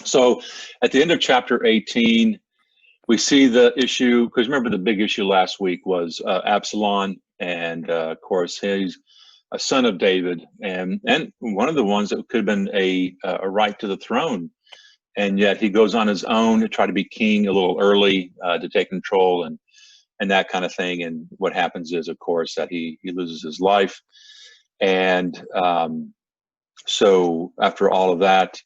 So at the end of chapter 18, we see the issue, because remember the big issue last week was Absalom, and of course he's a son of David, and one of the ones that could have been a right to the throne, and yet he goes on his own to try to be king a little early, to take control and that kind of thing. And what happens is, of course, that he loses his life, and so after all of that,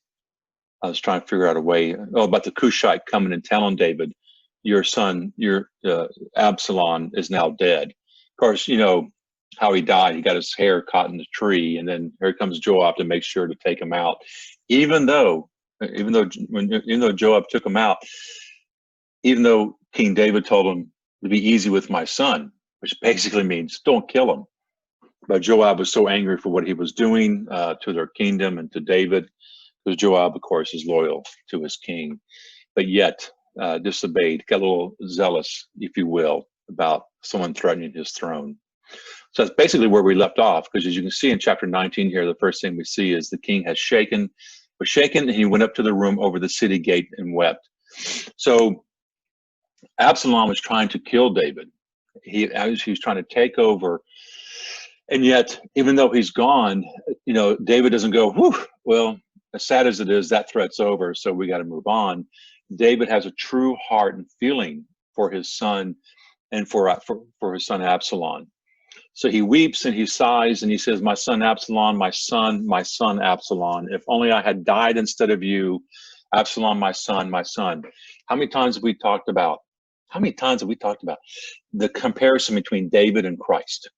I was trying to figure out a way. Oh, about the Cushite coming and telling David, your son, your Absalom is now dead. Of course, you know how he died. He got his hair caught in the tree, and then here comes Joab to make sure to take him out. Even though Joab took him out, even though King David told him to be easy with my son, which basically means don't kill him. But Joab was so angry for what he was doing to their kingdom and to David, because Joab, of course, is loyal to his king, but yet disobeyed, got a little zealous, if you will, about someone threatening his throne. So that's basically where we left off, because as you can see in chapter 19 here, the first thing we see is the king was shaken, and he went up to the room over the city gate and wept. So Absalom was trying to kill David. He was trying to take over. And yet, even though he's gone, you know, David doesn't go, whew, well, as sad as it is, that threat's over, so we got to move on. David has a true heart and feeling for his son and for his son Absalom. So he weeps and he sighs and he says, my son Absalom, my son Absalom, if only I had died instead of you, Absalom, my son, my son. How many times have we talked about the comparison between David and Christ?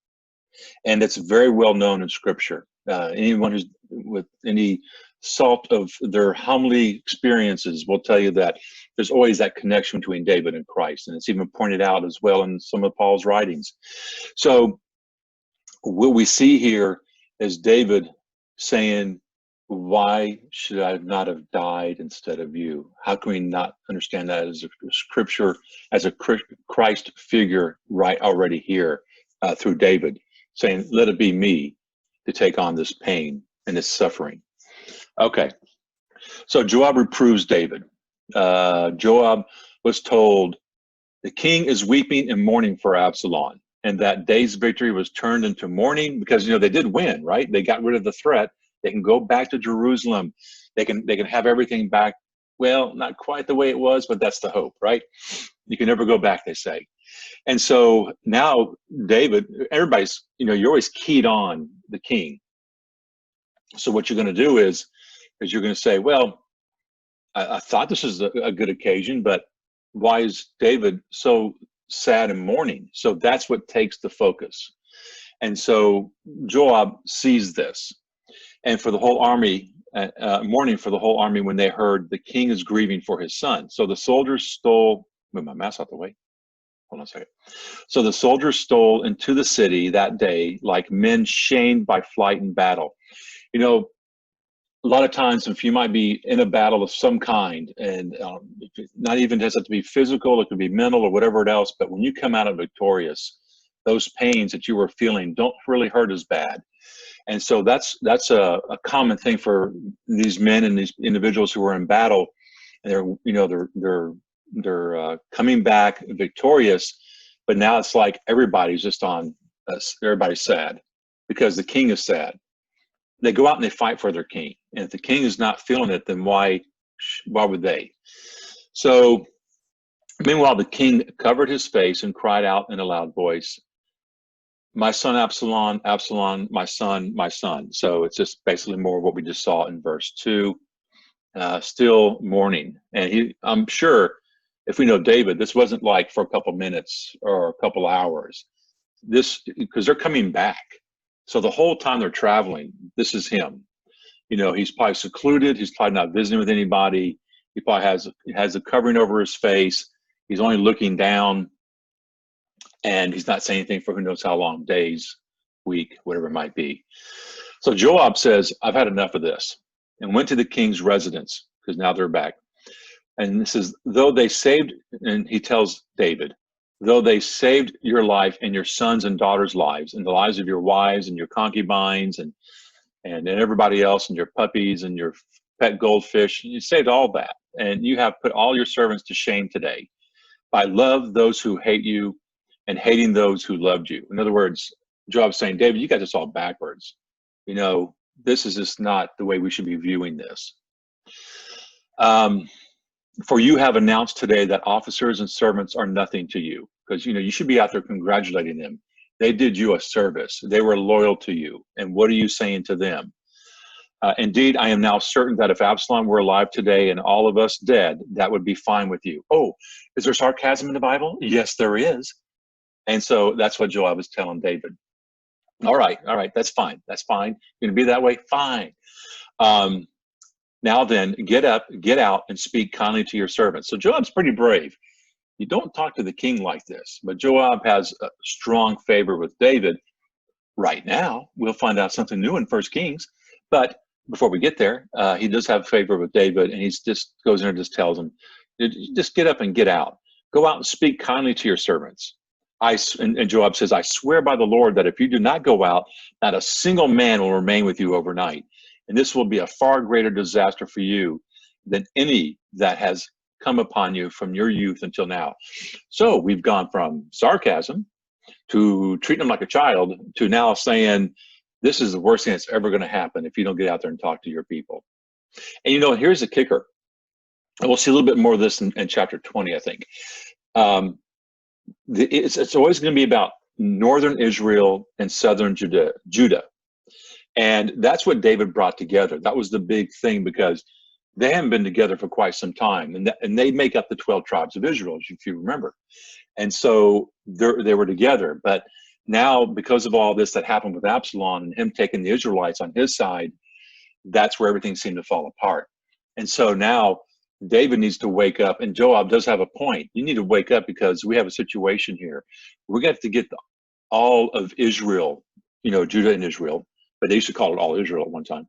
And it's very well known in Scripture. Anyone who's with any salt of their humbly experiences will tell you that there's always that connection between David and Christ, and it's even pointed out as well in some of Paul's writings. So what we see here is David saying, why should I not have died instead of you? How can we not understand that as a scripture, as a Christ figure right already here through David, saying, let it be me to take on this pain and this suffering. Okay, so Joab reproves David. Joab was told, the king is weeping and mourning for Absalom, and that day's victory was turned into mourning, because, you know, they did win, right? They got rid of the threat. They can go back to Jerusalem. They can have everything back. Well, not quite the way it was, but that's the hope, right? You can never go back, they say. And so now David, everybody's, you know, you're always keyed on the king. So what you're going to do is you're going to say, well, I thought this was a good occasion, but why is David so sad and mourning? So that's what takes the focus. And so Joab sees this. And for the whole army, mourning for the whole army when they heard the king is grieving for his son. So the soldiers stole, move my mask out the way. Hold on a second. So the soldiers stole into the city that day like men shamed by flight in battle. You know, a lot of times if you might be in a battle of some kind, and not even does it to be physical, it could be mental or whatever else, but when you come out of victorious, those pains that you were feeling don't really hurt as bad. And so that's a common thing for these men and these individuals who are in battle, and they're coming back victorious, but now it's like everybody's just everybody's sad because the king is sad. They go out and they fight for their king, and if the king is not feeling it, then why would they? So meanwhile, the king covered his face and cried out in a loud voice, my son Absalom, Absalom, my son, my son. So it's just basically more of what we just saw in verse 2, still mourning. And I'm sure if we know David, this wasn't like for a couple minutes or a couple hours. Because they're coming back. So the whole time they're traveling, this is him. You know, he's probably secluded. He's probably not visiting with anybody. He probably has a covering over his face. He's only looking down. And he's not saying anything for who knows how long, days, week, whatever it might be. So Joab says, I've had enough of this, and went to the king's residence, because now they're back. And this is, though they saved, and he tells David, though they saved your life and your sons and daughters' lives, and the lives of your wives and your concubines and everybody else, and your puppies and your pet goldfish. You saved all that. And you have put all your servants to shame today by love those who hate you and hating those who loved you. In other words, Joab's saying, David, you got this all backwards. You know, this is just not the way we should be viewing this. For you have announced today that officers and servants are nothing to you, because you know you should be out there congratulating them. They did you a service. They were loyal to you. And what are you saying to them? Indeed, I am now certain that if Absalom were alive today and all of us dead, that would be fine with you. Oh, is there sarcasm in the Bible? Yes, there is. And so that's what Joab is telling David. All right, that's fine. That's fine. You're going to be that way? Fine. Now then, get up, get out, and speak kindly to your servants. So Joab's pretty brave. You don't talk to the king like this, but Joab has a strong favor with David. Right now, we'll find out something new in 1 Kings. But before we get there, he does have favor with David, and he just goes in and just tells him, just get up and get out. Go out and speak kindly to your servants. And Joab says, I swear by the Lord that if you do not go out, not a single man will remain with you overnight. And this will be a far greater disaster for you than any that has come upon you from your youth until now. So we've gone from sarcasm to treating him like a child to now saying, this is the worst thing that's ever going to happen if you don't get out there and talk to your people. And you know, here's the kicker. And we'll see a little bit more of this in chapter 20, I think. It's always going to be about northern Israel and southern Judah. And that's what David brought together. That was the big thing, because they haven't been together for quite some time. And they make up the 12 tribes of Israel, if you remember. And so they were together. But now, because of all this that happened with Absalom and him taking the Israelites on his side, that's where everything seemed to fall apart. And so now David needs to wake up, and Joab does have a point. You need to wake up, because we have a situation here. We got to get all of Israel, you know, Judah and Israel, but they used to call it all Israel at one time,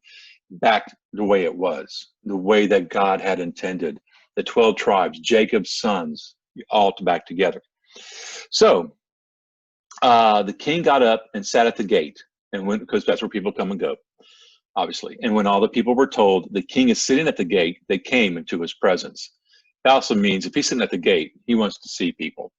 back the way it was, the way that God had intended. The 12 tribes, Jacob's sons, all back together. So the king got up and sat at the gate, and went, because that's where people come and go, obviously. And when all the people were told, the king is sitting at the gate, they came into his presence. That also means if he's sitting at the gate, he wants to see people.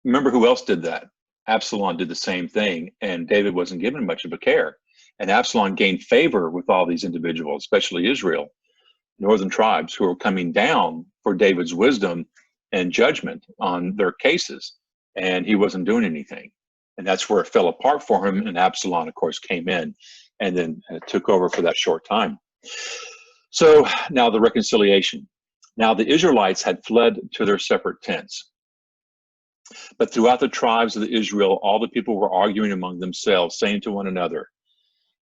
Remember who else did that? Absalom did the same thing, and David wasn't given much of a care. And Absalom gained favor with all these individuals, especially Israel, northern tribes, who were coming down for David's wisdom and judgment on their cases. And he wasn't doing anything. And that's where it fell apart for him. And Absalom, of course, came in and then took over for that short time. So now the reconciliation. Now the Israelites had fled to their separate tents. But throughout the tribes of Israel, all the people were arguing among themselves, saying to one another,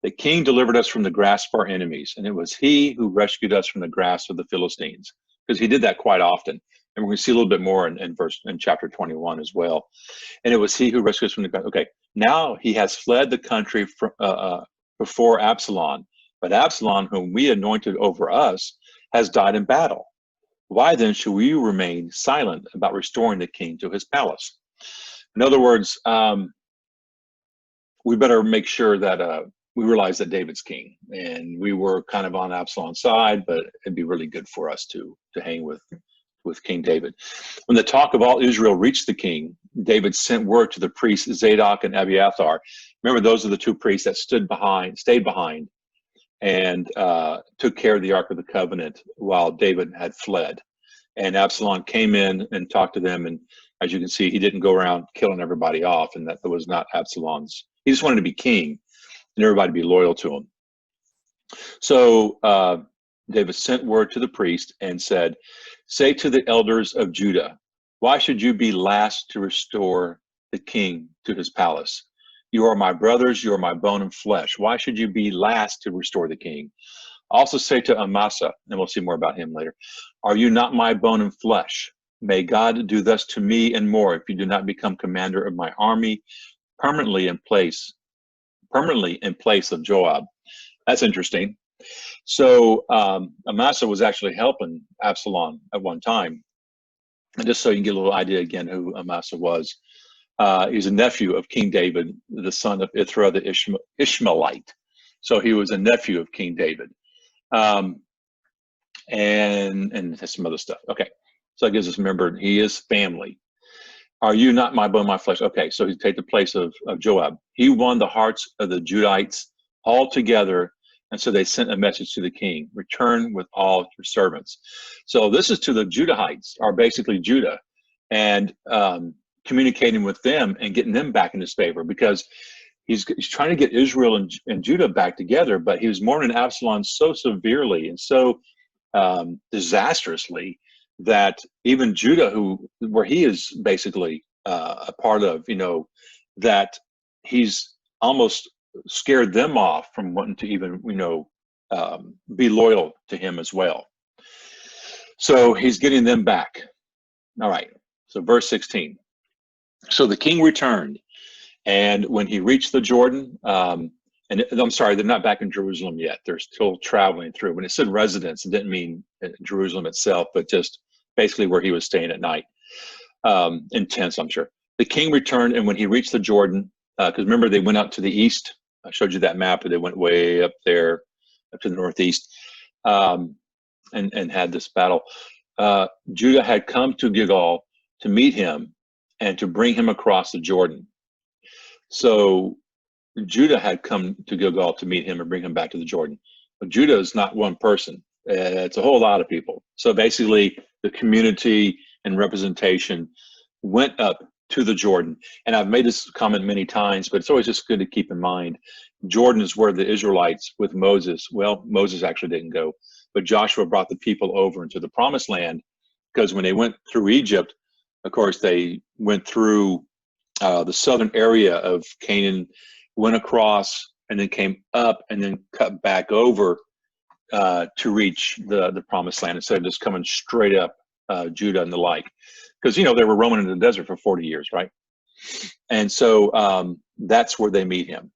the king delivered us from the grasp of our enemies, and it was he who rescued us from the grasp of the Philistines. Because he did that quite often. And we're going to see a little bit more in chapter 21 as well. And it was he who rescued us from the grasp. Okay, now he has fled the country before Absalom. But Absalom, whom we anointed over us, has died in battle. Why then should we remain silent about restoring the king to his palace? In other words, we better make sure that we realize that David's king, and we were kind of on Absalom's side, but it'd be really good for us to hang with King David. When the talk of all Israel reached the king, David sent word to the priests Zadok and Abiathar. Remember, those are the two priests that stayed behind, and took care of the Ark of the Covenant while David had fled. And Absalom came in and talked to them, and as you can see, he didn't go around killing everybody off, and that was not Absalom's. He just wanted to be king and everybody be loyal to him. So David sent word to the priest and said, say to the elders of Judah, why should you be last to restore the king to his palace? You are my brothers, you are my bone and flesh. Why should you be last to restore the king? Also say to Amasa, and we'll see more about him later, are you not my bone and flesh? May God do thus to me and more if you do not become commander of my army permanently in place of Joab. That's interesting. So Amasa was actually helping Absalom at one time. And just so you can get a little idea again who Amasa was, he's a nephew of King David, the son of Ithra the Ishmaelite. So he was a nephew of King David. and some other stuff. Okay, so it gives us, remember, he is family. Are you not my bone, my flesh? Okay, so he take the place of Joab. He won the hearts of the Judites all together, and so they sent a message to the king: return with all your servants. So this is to the Judahites, are basically Judah, and communicating with them and getting them back in his favor, because he's trying to get Israel and Judah back together, but he was mourning Absalom so severely and so disastrously that even Judah, where he is basically a part of, that he's almost scared them off from wanting to even, be loyal to him as well. So he's getting them back. All right. So verse 16. So the king returned, and when he reached the Jordan, and I'm sorry, they're not back in Jerusalem yet. They're still traveling through. When it said residence, it didn't mean Jerusalem itself, but just basically where he was staying at night, in tents, I'm sure. The king returned, and when he reached the Jordan, because remember, they went out to the east. I showed you that map, and they went way up there, up to the northeast, and had this battle. Judah had come to Gilgal to meet him and to bring him across the Jordan. So Judah had come to Gilgal to meet him and bring him back to the Jordan. But Judah is not one person. It's a whole lot of people. So basically, the community and representation went up to the Jordan. And I've made this comment many times, but it's always just good to keep in mind. Jordan is where the Israelites with Moses, well, Moses actually didn't go, but Joshua brought the people over into the promised land, because when they went through Egypt, of course, they went through the southern area of Canaan, went across, and then came up and then cut back over to reach the promised land, instead of just coming straight up Judah and the like. Because, they were roaming in the desert for 40 years, right? And so that's where they meet him.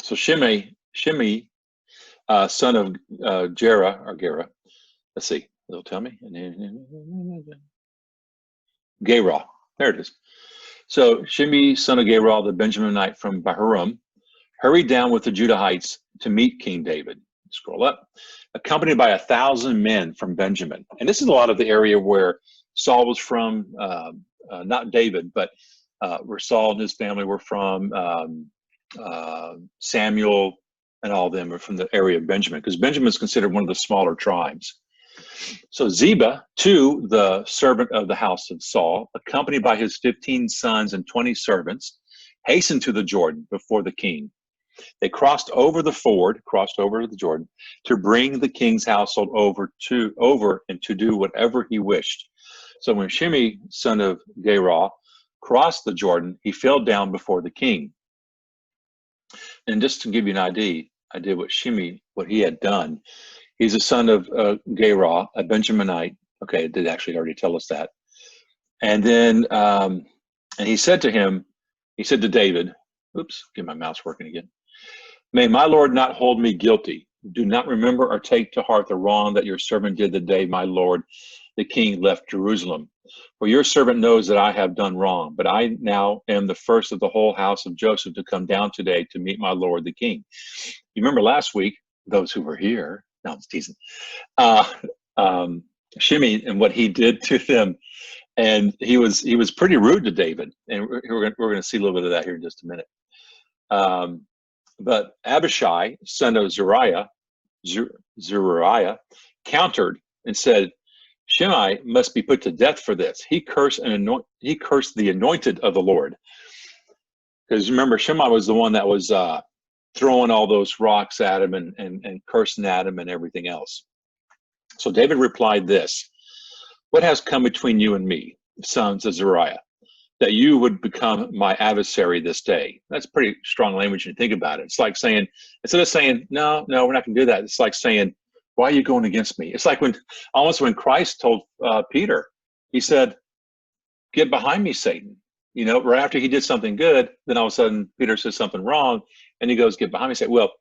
So Shimei, son of Gera, let's see, they'll tell me. Gera, there it is. So Shimei, son of Gera, the Benjaminite from Bahurim, hurried down with the Judahites to meet King David. Scroll up. Accompanied by 1,000 men from Benjamin. And this is a lot of the area where Saul was from, not David, but where Saul and his family were from, Samuel and all of them are from the area of Benjamin, because Benjamin is considered one of the smaller tribes. So Ziba, too, the servant of the house of Saul, accompanied by his 15 sons and 20 servants, hastened to the Jordan before the king. They crossed over the Jordan, to bring the king's household over and to do whatever he wished. So when Shimei, son of Gera, crossed the Jordan, he fell down before the king. And just to give you an idea what he had done. He's a son of Gera, a Benjaminite. Okay, it did actually already tell us that. And then, and he said to David, oops, get my mouse working again. May my Lord not hold me guilty. Do not remember or take to heart the wrong that your servant did the day my Lord the king left Jerusalem. For your servant knows that I have done wrong, but I now am the first of the whole house of Joseph to come down today to meet my Lord the king. You remember last week, those who were here, no, I'm teasing, Shimei and what he did to them. And he was pretty rude to David. And we're going to see a little bit of that here in just a minute. But Abishai, son of Zeruiah, countered and said, Shimei must be put to death for this. He cursed the anointed of the Lord. Because remember, Shimei was the one that was throwing all those rocks at him and cursing at him and everything else. So David replied this, what has come between you and me, sons of Zeruiah, that you would become my adversary this day? That's pretty strong language when you think about it. It's like saying, instead of saying, no, we're not going to do that, it's like saying, why are you going against me? It's like when Christ told Peter, he said, get behind me, Satan. Right after he did something good, then all of a sudden Peter says something wrong, and he goes, get behind me. Say, well,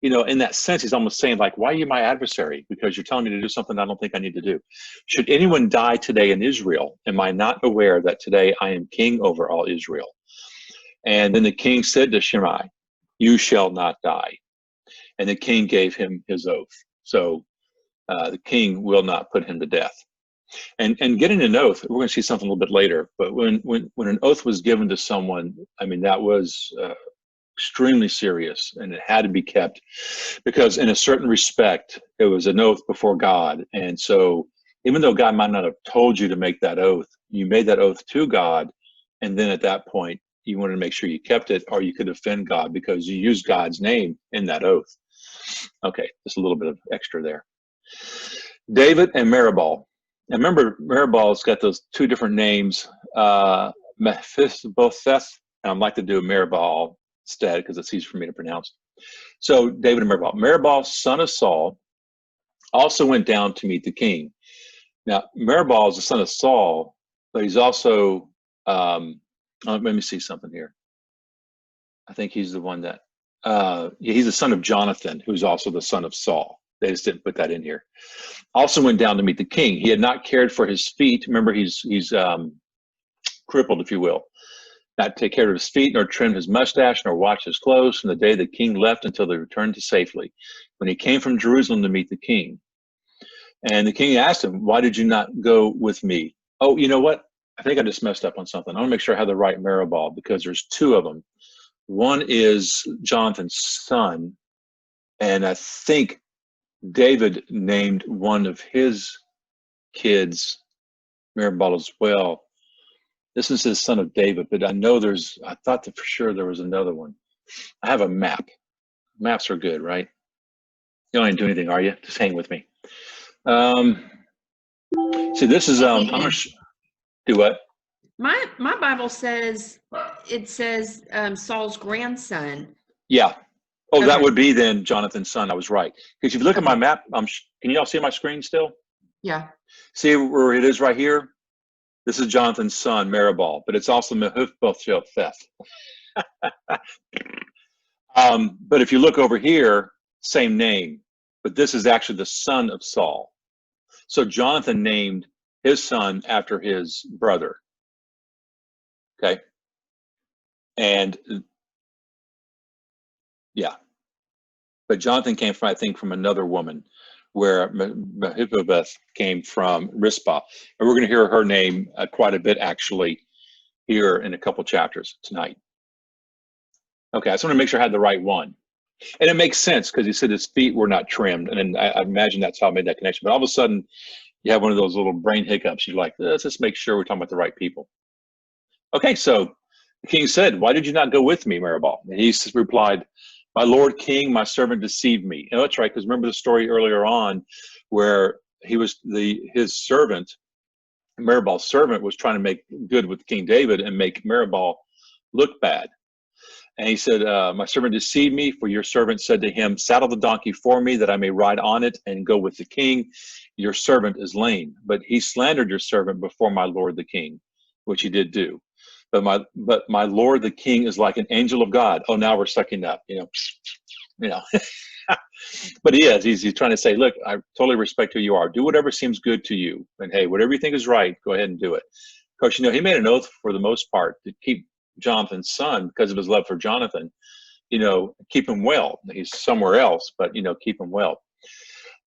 in that sense, he's almost saying, like, why are you my adversary? Because you're telling me to do something I don't think I need to do. Should anyone die today in Israel, am I not aware that today I am king over all Israel? And then the king said to Shimei, you shall not die. And the king gave him his oath. So the king will not put him to death. And getting an oath, we're going to see something a little bit later, but when an oath was given to someone, I mean, that was extremely serious, and it had to be kept, because in a certain respect, it was an oath before God. And so even though God might not have told you to make that oath, you made that oath to God, and then at that point, you wanted to make sure you kept it, or you could offend God because you used God's name in that oath. Okay, just a little bit of extra there. David and Meribal. And remember, Meribal's got those two different names, Mephibosheth, and I'd like to do Meribal instead because it's easier for me to pronounce. So David and Meribal. Meribal, son of Saul, also went down to meet the king. Now, Meribal is the son of Saul, but he's also, let me see something here. I think he's the one that, he's the son of Jonathan, who's also the son of Saul. They just didn't put that in here. Also went down to meet the king. He had not cared for his feet. Remember, he's crippled, if you will. Not take care of his feet, nor trim his mustache, nor wash his clothes from the day the king left until they returned to safely, when he came from Jerusalem to meet the king. And the king asked him, why did you not go with me? Oh, you know what? I think I just messed up on something. I want to make sure I have the right Meribal, because there's two of them. One is Jonathan's son, and I think David named one of his kids Meribal as well. This is his son of David, but I know I thought that for sure there was another one. I have a map. Maps are good, right? You don't need to do anything, are you? Just hang with me. See, this is, I'm going to do what? My Bible says, it says Saul's grandson. Yeah. Oh, Okay. That would be then Jonathan's son. I was right. Because if you look at my map, can you all see my screen still? Yeah. See where it is right here? This is Jonathan's son, Meribal, but it's also Mephibosheth. But if you look over here, same name, but this is actually the son of Saul. So Jonathan named his son after his brother. Okay. And yeah, but Jonathan came from, I think, from another woman, where Mephibosheth came from Rizpah. And we're going to hear her name quite a bit, actually, here in a couple chapters tonight. Okay, I just want to make sure I had the right one. And it makes sense because he said his feet were not trimmed. And I imagine that's how I made that connection. But all of a sudden, you have one of those little brain hiccups. You're like, let's just make sure we're talking about the right people. Okay, so the king said, why did you not go with me, Meribal? And he replied, my lord king, my servant deceived me. And that's right, because remember the story earlier on where his servant, Meribal's servant, was trying to make good with King David and make Meribal look bad. And he said, my servant deceived me, for your servant said to him, saddle the donkey for me that I may ride on it and go with the king. Your servant is lame. But he slandered your servant before my lord the king, which he did do. But my lord the king is like an angel of God. Oh, now we're sucking up, you know. But he is. He's trying to say, look, I totally respect who you are. Do whatever seems good to you. And hey, whatever you think is right, go ahead and do it. Of course, he made an oath for the most part to keep Jonathan's son, because of his love for Jonathan, keep him well. He's somewhere else, but, keep him well.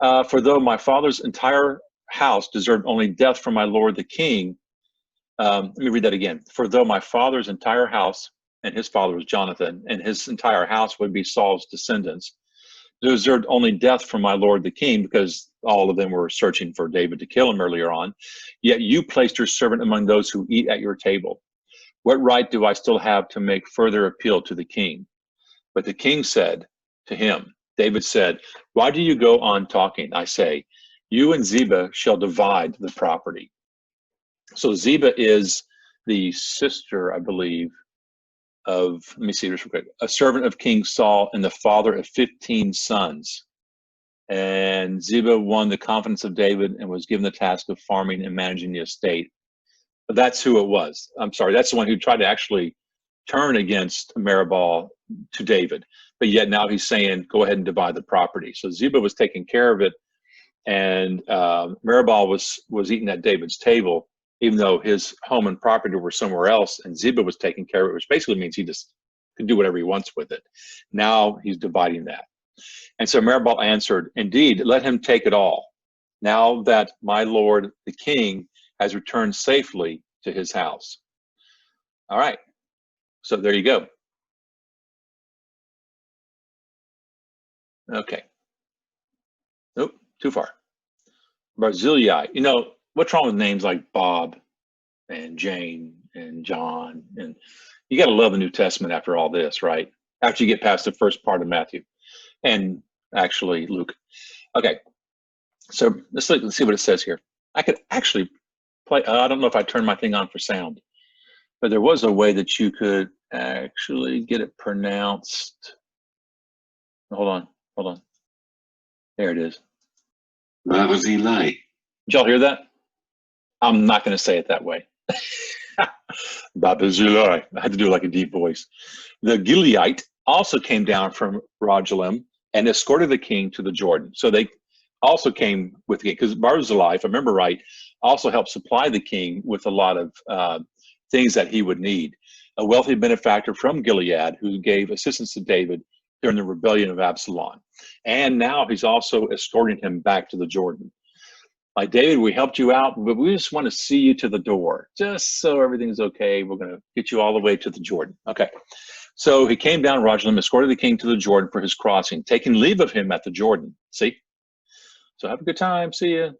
For though my father's entire house deserved only death from my lord the king. Let me read that again. For though my father's entire house, and his father was Jonathan, and his entire house would be Saul's descendants, deserved only death from my lord the king, because all of them were searching for David to kill him earlier on. Yet you placed your servant among those who eat at your table. What right do I still have to make further appeal to the king? But the king said to him, David said, why do you go on talking? I say, you and Ziba shall divide the property. So Ziba is the sister, I believe, of, let me see this real quick, a servant of King Saul and the father of 15 sons. And Ziba won the confidence of David and was given the task of farming and managing the estate. But that's who it was. I'm sorry, that's the one who tried to actually turn against Meribal to David. But yet now he's saying, go ahead and divide the property. So Ziba was taking care of it, and Meribal was eating at David's table, even though his home and property were somewhere else, and Ziba was taking care of it, which basically means he just can do whatever he wants with it. Now he's dividing that. And so Meribal answered, indeed, let him take it all. now that my lord the king has returned safely to his house. All right, so there you go. Okay. Nope, too far. Barzillai. You know, what's wrong with names like Bob and Jane and John? And you got to love the New Testament after all this, right? After you get past the first part of Matthew and actually Luke. Okay, so let's see what it says here. I could actually play. I don't know if I turned my thing on for sound, but there was a way that you could actually get it pronounced. Hold on, hold on. There it is. Barzillai. Did y'all hear that? I'm not going to say it that way. Barzillai. I had to do like a deep voice. The Gileadite also came down from Rogelim and escorted the king to the Jordan. So they also came with the king, because Barzillai, if I remember right, also helped supply the king with a lot of things that he would need. A wealthy benefactor from Gilead who gave assistance to David during the rebellion of Absalom. And now he's also escorting him back to the Jordan. Like, David, we helped you out, but we just want to see you to the door, just so everything's okay. We're going to get you all the way to the Jordan. Okay. So he came down Rogelim, escorted the king to the Jordan for his crossing, taking leave of him at the Jordan. See? So have a good time. See ya.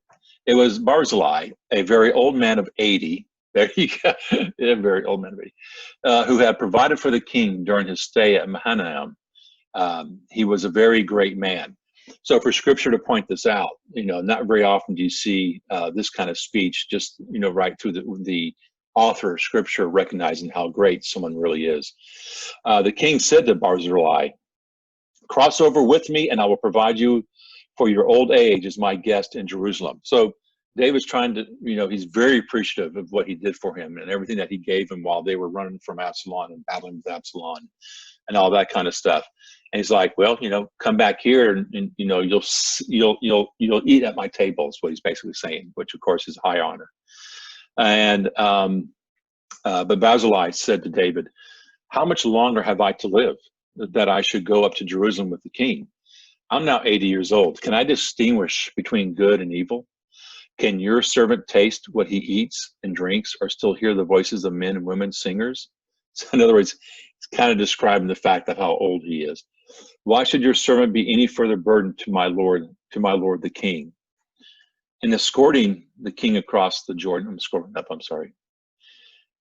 It was Barzillai, a very old man of 80. There you go. A very old man of 80, who had provided for the king during his stay at Mahanaim. He was a very great man. So for scripture to point this out, you know, not very often do you see this kind of speech, just, you know, right through the author of scripture recognizing how great someone really is. The king said to Barzillai, "Cross over with me and I will provide you for your old age as my guest in Jerusalem." So David's trying to, you know, he's very appreciative of what he did for him and everything that he gave him while they were running from Absalom and battling with Absalom and all that kind of stuff. And he's like, well, you know, come back here and you know, you'll eat at my table is what he's basically saying, which of course is high honor. And but Barzillai said to David, "How much longer have I to live that I should go up to Jerusalem with the king? I'm now 80 years old. Can I distinguish between good and evil? Can your servant taste what he eats and drinks, or still hear the voices of men and women singers?" So in other words, it's kind of describing the fact that how old he is. "Why should your servant be any further burden to my lord the king? In escorting the king across the Jordan," I'm scrolling up, I'm sorry.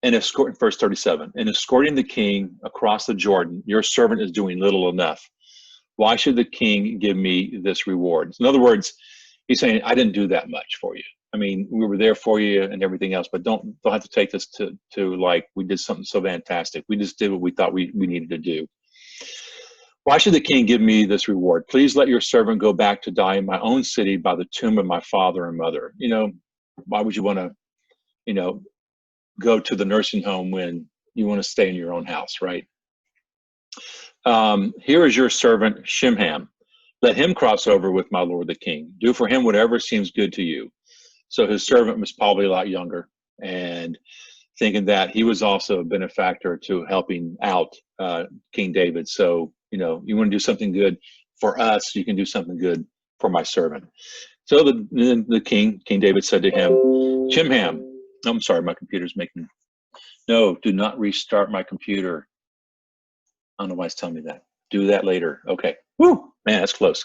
"And escorting," verse 37, "and escorting the king across the Jordan, your servant is doing little enough. Why should the king give me this reward?" In other words, he's saying, I didn't do that much for you. I mean, we were there for you and everything else, but don't have to take this to like we did something so fantastic. We just did what we thought we needed to do. "Why should the king give me this reward? Please let your servant go back to die in my own city by the tomb of my father and mother." You know, why would you want to, you know, go to the nursing home when you want to stay in your own house, right? "Here is your servant Shimham. Let him cross over with my lord the king. Do for him whatever seems good to you." So his servant was probably a lot younger, and thinking that he was also a benefactor to helping out King David. So, you know, you want to do something good for us, you can do something good for my servant. So the King David said to him, "Shimham," I'm sorry, my computer's making, no, do not restart my computer. I don't know why it's telling me that. Do that later. Okay. Woo, man, that's close.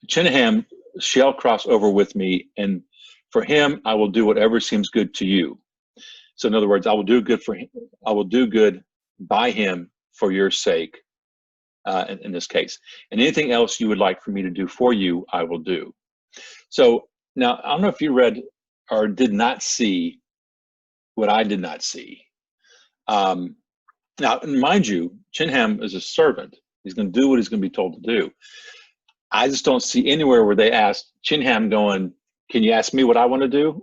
"Shimham shall cross over with me, and for him I will do whatever seems good to you." So in other words, I will do good for him. I will do good by him for your sake, in this case. "And anything else you would like for me to do for you, I will do." So now, I don't know if you read or did not see what I did not see. Now, mind you, Shimham is a servant. He's going to do what he's going to be told to do. I just don't see anywhere where they asked Shimham going, "Can you ask me what I want to do?"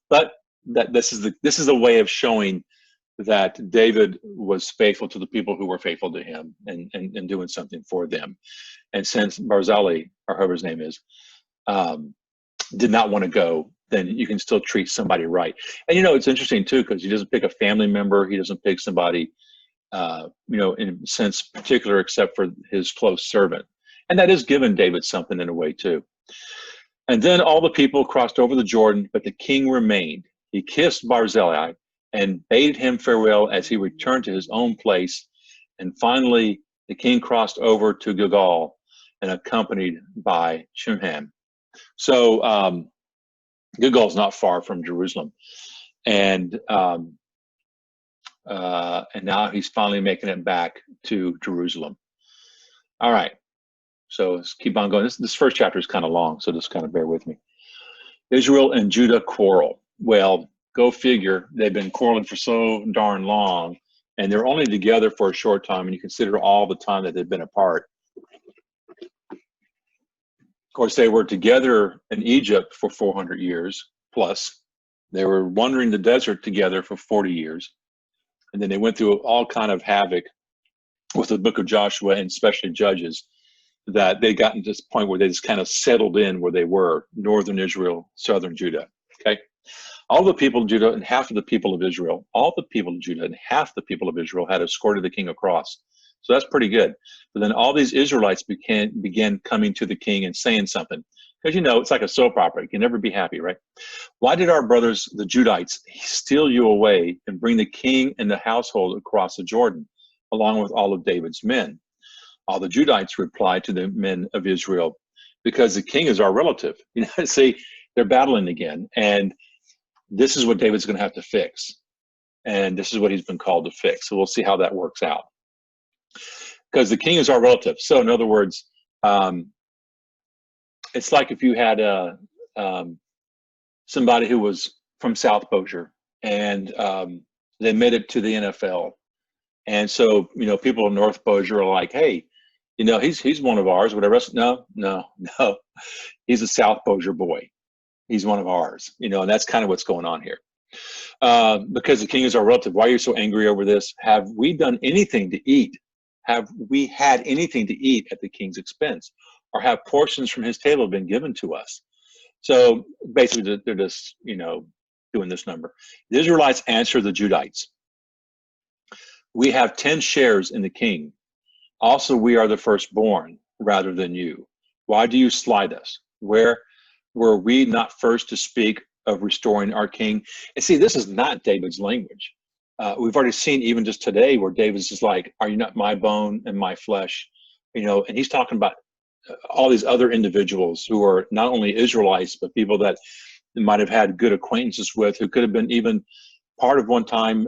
But that this is a way of showing that David was faithful to the people who were faithful to him and doing something for them. And since Barzillai, or whoever his name is, did not want to go, then you can still treat somebody right. And you know, it's interesting too, because he doesn't pick a family member, he doesn't pick somebody, you know, in a sense particular, except for his close servant. And that is giving David something in a way too. And then all the people crossed over the Jordan, but the king remained. He kissed Barzillai and bade him farewell as he returned to his own place. And finally, the king crossed over to Gilgal and accompanied by Chimham. So Gilgal is not far from Jerusalem. And now he's finally making it back to Jerusalem. All right. So let's keep on going. This first chapter is kind of long, so just kind of bear with me. Israel and Judah quarrel. Well, go figure. They've been quarreling for so darn long, and they're only together for a short time, and you consider all the time that they've been apart. Of course, they were together in Egypt for 400 years plus. They were wandering the desert together for 40 years. And then they went through all kind of havoc with the book of Joshua and especially Judges, that they got to this point where they just kind of settled in where they were, northern Israel, southern Judah. Okay. All the people of Judah and half of the people of Israel, all the people of Judah and half the people of Israel had escorted the king across. So that's pretty good. But then all these Israelites began coming to the king and saying something. Because, you know, it's like a soap opera. You can never be happy, right? Why did our brothers, the Judites, steal you away and bring the king and the household across the Jordan, along with all of David's men? All the Judites replied to the men of Israel, because the king is our relative. You know, see, they're battling again. And this is what David's going to have to fix. And this is what he's been called to fix. So we'll see how that works out. Because the king is our relative. So in other words, it's like if you had somebody who was from South Bossier and they made it to the NFL. And so, you know, people in North Bossier are like, hey, you know, he's one of ours, whatever else. No. He's a South Bossier boy. He's one of ours, you know, and that's kind of what's going on here. Because the king is our relative. Why are you so angry over this? Have we done anything to eat? Have we had anything to eat at the king's expense? Or have portions from his table been given to us? So basically, they're just, you know, doing this number. The Israelites answer the Judites. We have 10 shares in the king. Also, we are the firstborn rather than you. Why do you slight us? Where were we not first to speak of restoring our king? And see, this is not David's language. We've already seen even just today where David's just like, are you not my bone and my flesh? You know, and he's talking about all these other individuals who are not only Israelites, but people that might have had good acquaintances with, who could have been even part of one time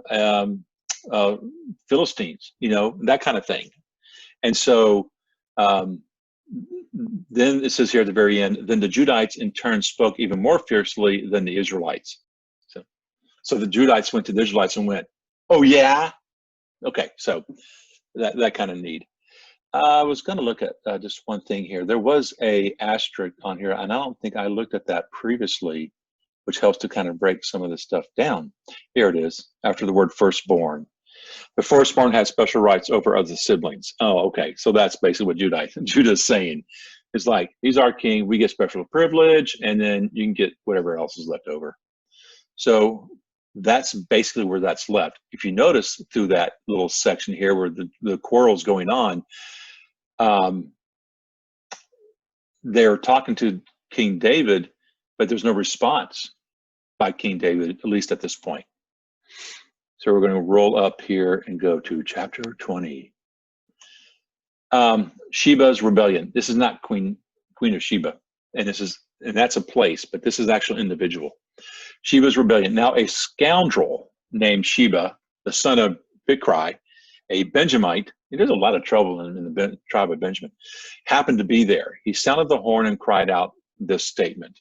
Philistines, you know, that kind of thing. And so then it says here at the very end, then the Judites in turn spoke even more fiercely than the Israelites. So the Judites went to the Israelites and went, oh yeah? Okay, so that kind of need. I was going to look at just one thing here. There was a asterisk on here, and I don't think I looked at that previously, which helps to kind of break some of this stuff down. Here it is, after the word firstborn. The firstborn has special rights over other siblings. Oh, okay. So that's basically what Judah's saying. It's like, he's our king, we get special privilege, and then you can get whatever else is left over. So that's basically where that's left. If you notice through that little section here where the quarrel's going on, they're talking to King David, but there's no response by King David, at least at this point. So we're going to roll up here and go to chapter 20. Sheba's rebellion. This is not Queen of Sheba, and that's a place, but this is actual individual. Sheba's rebellion. Now a scoundrel named Sheba, the son of Bichri, a Benjamite, and there's a lot of trouble in the tribe of Benjamin, happened to be there. He sounded the horn and cried out this statement: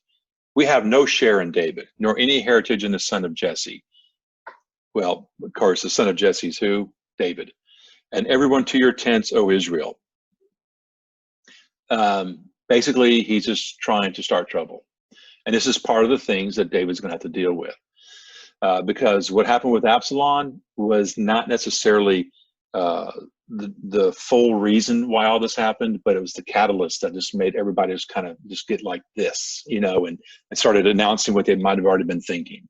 we have no share in David, nor any heritage in the son of Jesse. Well, of course, the son of Jesse is who? David. And everyone to your tents, O Israel. Basically, he's just trying to start trouble. And this is part of the things that David's going to have to deal with. Because what happened with Absalom was not necessarily the full reason why all this happened, but it was the catalyst that just made everybody just kind of just get like this, you know, and started announcing what they might have already been thinking.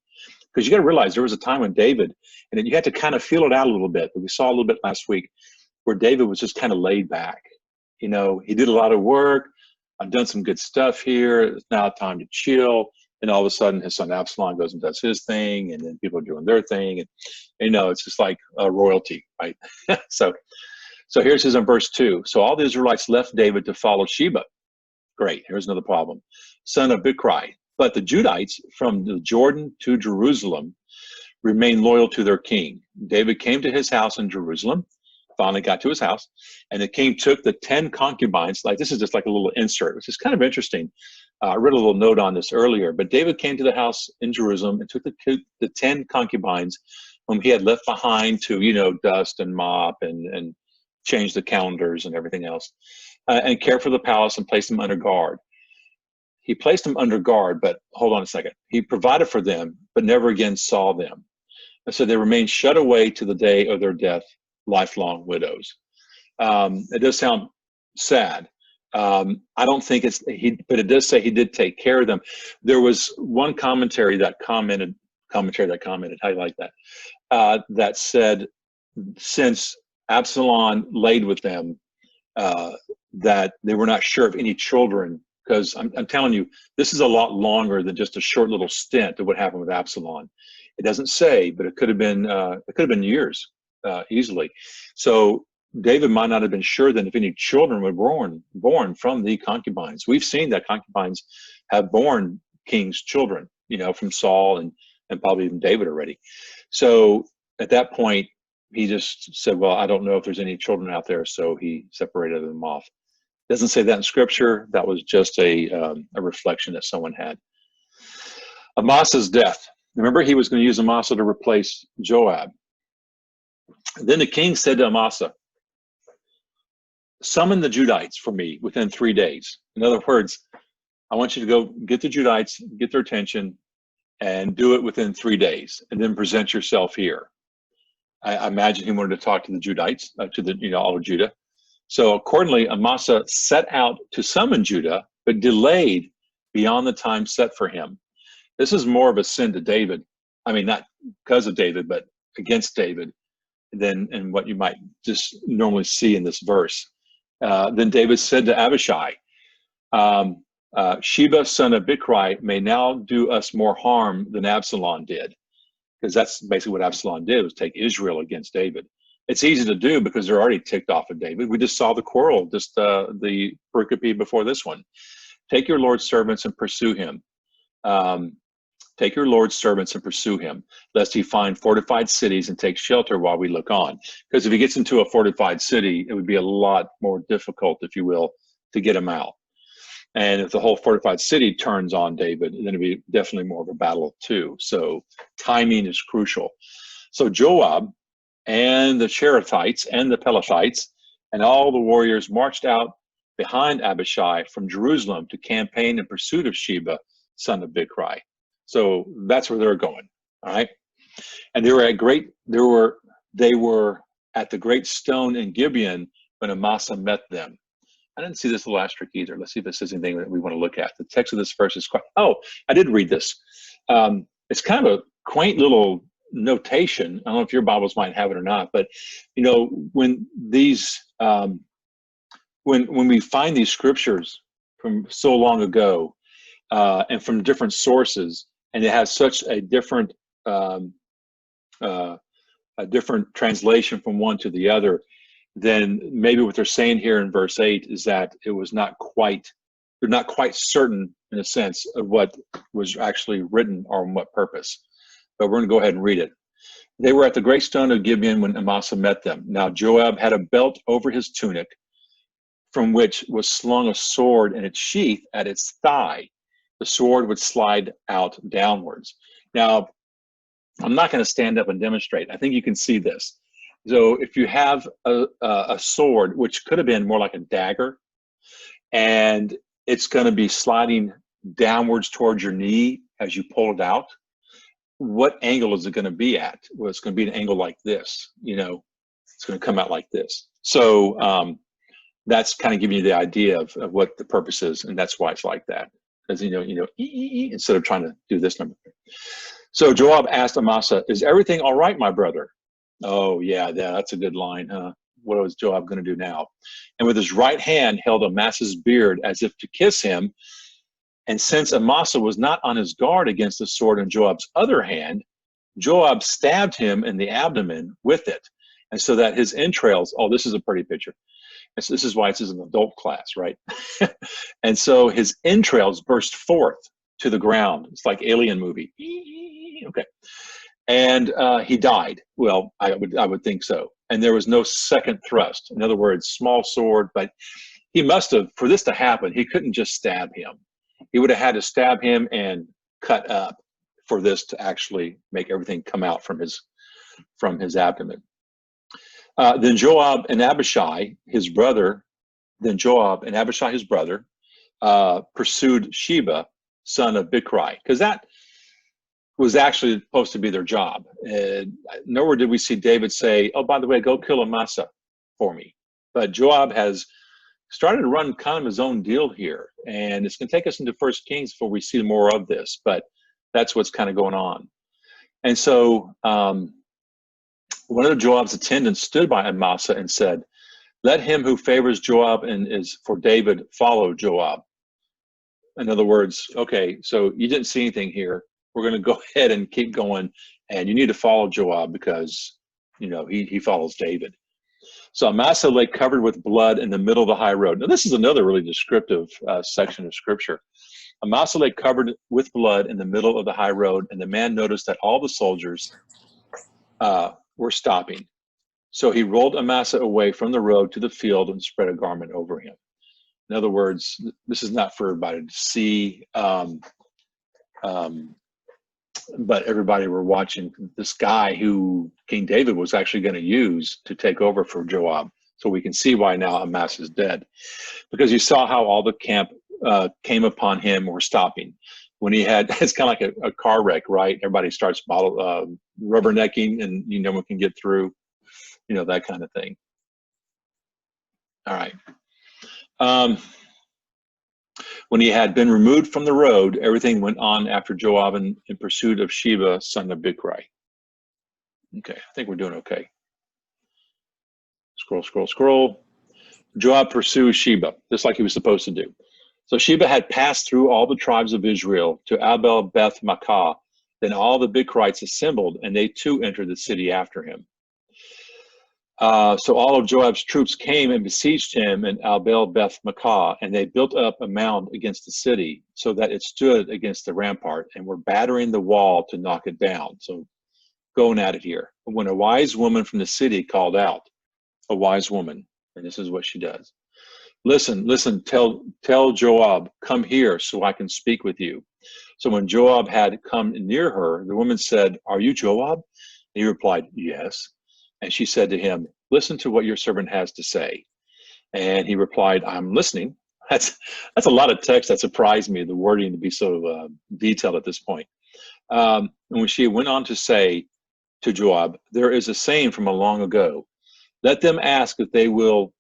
Because you got to realize there was a time when David, and then you had to kind of feel it out a little bit, but we saw a little bit last week, where David was just kind of laid back. You know, he did a lot of work. I've done some good stuff here. It's now time to chill. And all of a sudden, his son Absalom goes and does his thing, and then people are doing their thing. And, you know, it's just like royalty, right? So here's his in verse 2. So all the Israelites left David to follow Sheba. Great. Here's another problem. Son of Bichri. But the Judites from the Jordan to Jerusalem remained loyal to their king. David came to his house in Jerusalem, finally got to his house, and the king took the 10 concubines. Like, this is just like a little insert, which is kind of interesting. I read a little note on this earlier, but David came to the house in Jerusalem and took the 10 concubines whom he had left behind to, you know, dust and mop and change the calendars and everything else, and care for the palace and place them under guard. He placed them under guard, but hold on a second. He provided for them, but never again saw them. And so they remained shut away to the day of their death, lifelong widows. It does sound sad. I don't think it's but it does say he did take care of them. There was one commentary that commented, how you like that, that said, since Absalom laid with them, that they were not sure of any children, because I'm telling you, this is a lot longer than just a short little stint of what happened with Absalom. It doesn't say, but it could have been years, easily. So David might not have been sure then if any children were born from the concubines. We've seen that concubines have born kings' children, you know, from Saul and probably even David already. So at that point, he just said, well, I don't know if there's any children out there, so he separated them off. Doesn't say that in scripture. That was just a reflection that someone had. Amasa's death. Remember, he was going to use Amasa to replace Joab. Then the king said to Amasa, summon the Judites for me within 3 days. In other words, I want you to go get the Judites, get their attention, and do it within 3 days, and then present yourself here. I imagine he wanted to talk to the Judites, to all of Judah. So accordingly, Amasa set out to summon Judah, but delayed beyond the time set for him. This is more of a sin to David. I mean, not because of David, but against David, than what you might just normally see in this verse. Then David said to Abishai, Sheba, son of Bichri, may now do us more harm than Absalom did. Because that's basically what Absalom did, was take Israel against David. It's easy to do because they're already ticked off at David. We just saw the quarrel, just the pericope before this one. Take your Lord's servants and pursue him. Take your Lord's servants and pursue him, lest he find fortified cities and take shelter while we look on. Because if he gets into a fortified city, it would be a lot more difficult, if you will, to get him out. And if the whole fortified city turns on David, then it'd be definitely more of a battle too. So timing is crucial. So Joab and the Cherethites and the Pelethites and all the warriors marched out behind Abishai from Jerusalem to campaign in pursuit of Sheba, son of Bichri. So that's where they're going. All right. And they were at the great stone in Gibeon when Amasa met them. I didn't see this little asterisk either. Let's see if this is anything that we want to look at. The text of this verse is quite, I did read this. It's kind of a quaint little notation. I don't know if your Bibles might have it or not, but you know, when these, when we find these scriptures from so long ago, and from different sources, and it has such a different translation from one to the other, then maybe what they're saying here in verse 8 is that it was not quite, they're not quite certain in a sense of what was actually written or on what purpose. But we're going to go ahead and read it. They were at the great stone of Gibeon when Amasa met them. Now Joab had a belt over his tunic, from which was slung a sword in its sheath at its thigh. The sword would slide out downwards. Now, I'm not going to stand up and demonstrate. I think you can see this. So if you have a sword, which could have been more like a dagger, and it's going to be sliding downwards towards your knee as you pull it out, what angle is it going to be at? Well, it's going to be an angle like this. You know, it's going to come out like this. So that's kind of giving you the idea of what the purpose is, and that's why it's like that. Because instead of trying to do this number. So Joab asked Amasa, "Is everything all right, my brother?" Oh yeah, that's a good line, huh? what was Joab going to do now? And with his right hand held Amasa's beard as if to kiss him. And since Amasa was not on his guard against the sword in Joab's other hand, Joab stabbed him in the abdomen with it. And so that his entrails, oh, this is a pretty picture. This is why this is an adult class, right? And so his entrails burst forth to the ground. It's like Alien movie. Okay. And he died. Well, I would think so. And there was no second thrust. In other words, small sword, but he must have, for this to happen, he couldn't just stab him. He would have had to stab him and cut up for this to actually make everything come out from his abdomen. Then Joab and Abishai, his brother, pursued Sheba, son of Bichri, because that was actually supposed to be their job. Nowhere did we see David say, oh, by the way, go kill Amasa for me. But Joab has started to run kind of his own deal here. And it's going to take us into 1 Kings before we see more of this. But that's what's kind of going on. And so one of Joab's attendants stood by Amasa and said, let him who favors Joab and is for David follow Joab. In other words, okay, so you didn't see anything here. We're going to go ahead and keep going. And you need to follow Joab because, you know, he follows David. So Amasa lay covered with blood in the middle of the high road. Now, this is another really descriptive section of scripture. Amasa lay covered with blood in the middle of the high road, and the man noticed that all the soldiers were stopping. So he rolled Amasa away from the road to the field and spread a garment over him. In other words, this is not for everybody to see, but everybody were watching this guy who King David was actually going to use to take over for Joab. So we can see why now Amasa is dead. Because you saw how all the camp came upon him or stopping. When he had, it's kind of like a car wreck, right? Everybody starts rubbernecking and no one can get through, you know, that kind of thing. All right. When he had been removed from the road, everything went on after Joab in pursuit of Sheba, son of Bichri. Okay, I think we're doing okay. Scroll. Joab pursues Sheba, just like he was supposed to do. So Sheba had passed through all the tribes of Israel to Abel Beth Makkah. Then all the Bichrites assembled, and they too entered the city after him. So all of Joab's troops came and besieged him in Abel Beth Makkah, and they built up a mound against the city so that it stood against the rampart, and were battering the wall to knock it down. So going at it here. When a wise woman from the city called out, a wise woman, and this is what she does. Listen, tell Joab, come here so I can speak with you. So when Joab had come near her, the woman said, are you Joab? And he replied, yes. And she said to him, listen to what your servant has to say. And he replied, I'm listening. That's a lot of text that surprised me, the wording to be so detailed at this point. And when she went on to say to Joab, there is a saying from a long ago, let them ask if they will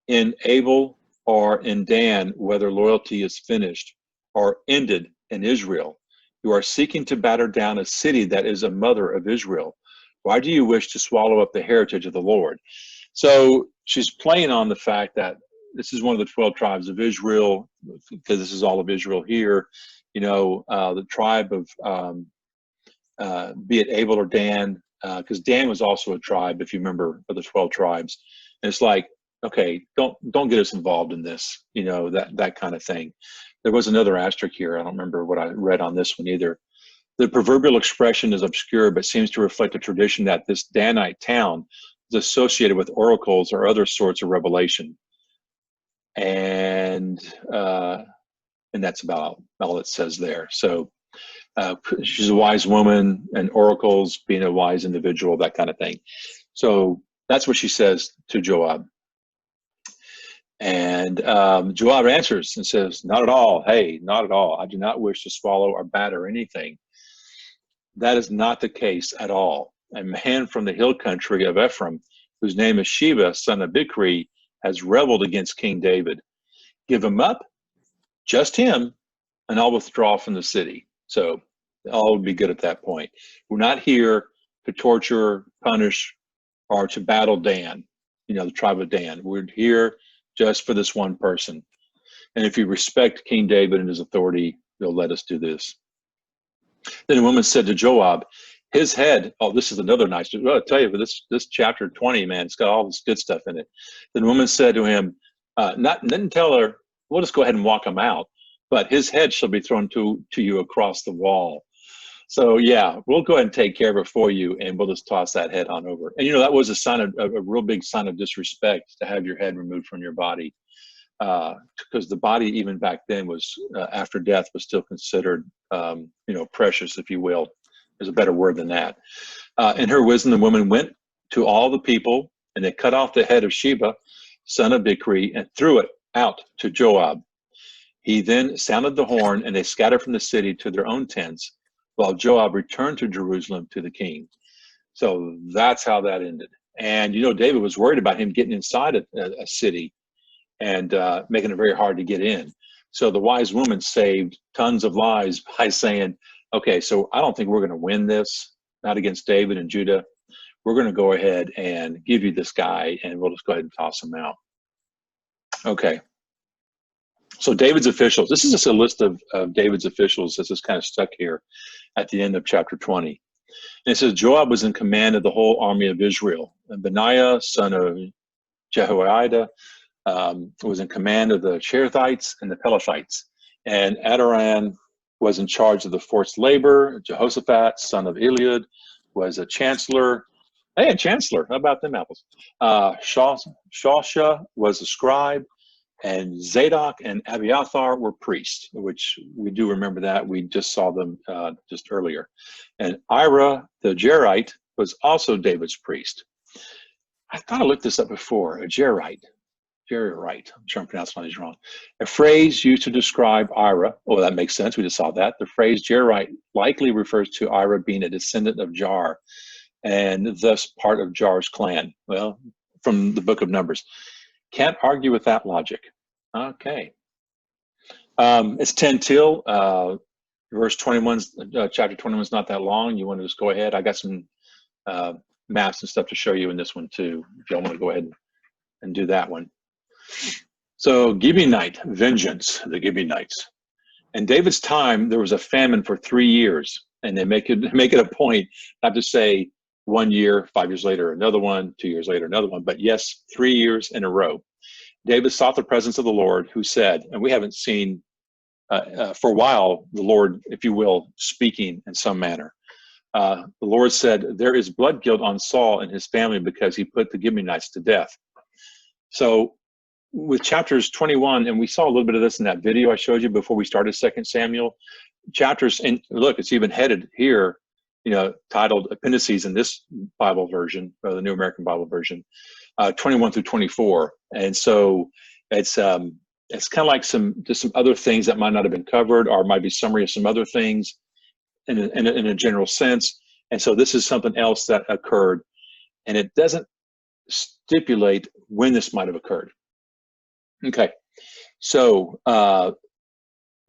in Abel or in Dan, whether loyalty is finished or ended in Israel. You are seeking to batter down a city that is a mother of Israel. Why do you wish to swallow up the heritage of the Lord? So she's playing on the fact that this is one of the 12 tribes of Israel, because this is all of Israel here. You know, the tribe of, be it Abel or Dan, because Dan was also a tribe, if you remember, of the 12 tribes. And it's like, okay, don't get us involved in this, you know, that kind of thing. There was another asterisk here. I don't remember what I read on this one either. The proverbial expression is obscure, but seems to reflect a tradition that this Danite town is associated with oracles or other sorts of revelation. And that's about all it says there. So she's a wise woman, and oracles, being a wise individual, that kind of thing. So that's what she says to Joab. And Joab answers and says, not at all. Hey, not at all. I do not wish to swallow or batter anything. That is not the case at all. A man from the hill country of Ephraim, whose name is Sheba, son of Bichri, has rebelled against King David. Give him up, just him, and I'll withdraw from the city. So all would be good at that point. We're not here to torture, punish, or to battle Dan. the tribe of Dan. We're here just for this one person. And if you respect King David and his authority, you'll let us do this. Then the woman said to Joab, his head, oh, this is another nice, well, I'll tell you, but this chapter 20, man, it's got all this good stuff in it. Then the woman said to him, didn't tell her, we'll just go ahead and walk him out, but his head shall be thrown to you across the wall. So yeah, we'll go ahead and take care of it for you, and we'll just toss that head on over. And that was a real big sign of disrespect to have your head removed from your body, because the body even back then was after death was still considered precious, if you will. There's a better word than that. In her wisdom, the woman went to all the people, and they cut off the head of Sheba, son of Bichri, and threw it out to Joab. He then sounded the horn, and they scattered from the city to their own tents, while Joab returned to Jerusalem to the king. So that's how that ended. And David was worried about him getting inside a city and making it very hard to get in. So the wise woman saved tons of lives by saying, okay, so I don't think we're going to win this, not against David and Judah. We're going to go ahead and give you this guy, and we'll just go ahead and toss him out. Okay. So David's officials. This is just a list of David's officials that's just kind of stuck here at the end of chapter 20. And it says, Joab was in command of the whole army of Israel. And Benaiah, son of Jehoiada, was in command of the Cherethites and the Pelethites. And Adoram was in charge of the forced labor. Jehoshaphat, son of Eliud, was a chancellor. Hey, a chancellor. How about them apples? Shosha was a scribe. And Zadok and Abiathar were priests, which we do remember that. We just saw them just earlier. And Ira, the Jerite, was also David's priest. I thought I looked this up before, a Jerite. I'm sure I'm pronouncing these wrong. A phrase used to describe Ira. Oh, that makes sense. We just saw that. The phrase Jerite likely refers to Ira being a descendant of Jar, and thus part of Jar's clan. Well, from the book of Numbers. Can't argue with that logic. Okay. It's 10 till. Verse 21, chapter 21 is not that long. You want to just go ahead? I got some maps and stuff to show you in this one too, if y'all want to go ahead and do that one. So Gibeonite, vengeance, the Gibeonites. In David's time, there was a famine for 3 years, and they make it a point not to say 1 year, 5 years later, another one, 2 years later, another one, but yes, 3 years in a row. David sought the presence of the Lord, who said, and we haven't seen for a while the Lord, if you will, speaking in some manner. The Lord said, there is blood guilt on Saul and his family because he put the Gibeonites to death. So with chapters 21, and we saw a little bit of this in that video I showed you before we started 2 Samuel, chapters, and look, it's even headed here, titled appendices in this Bible version, or the New American Bible version, 21 through 24. And so it's kind of like some other things that might not have been covered, or might be summary of some other things in a general sense. And so this is something else that occurred, and it doesn't stipulate when this might have occurred. Okay, so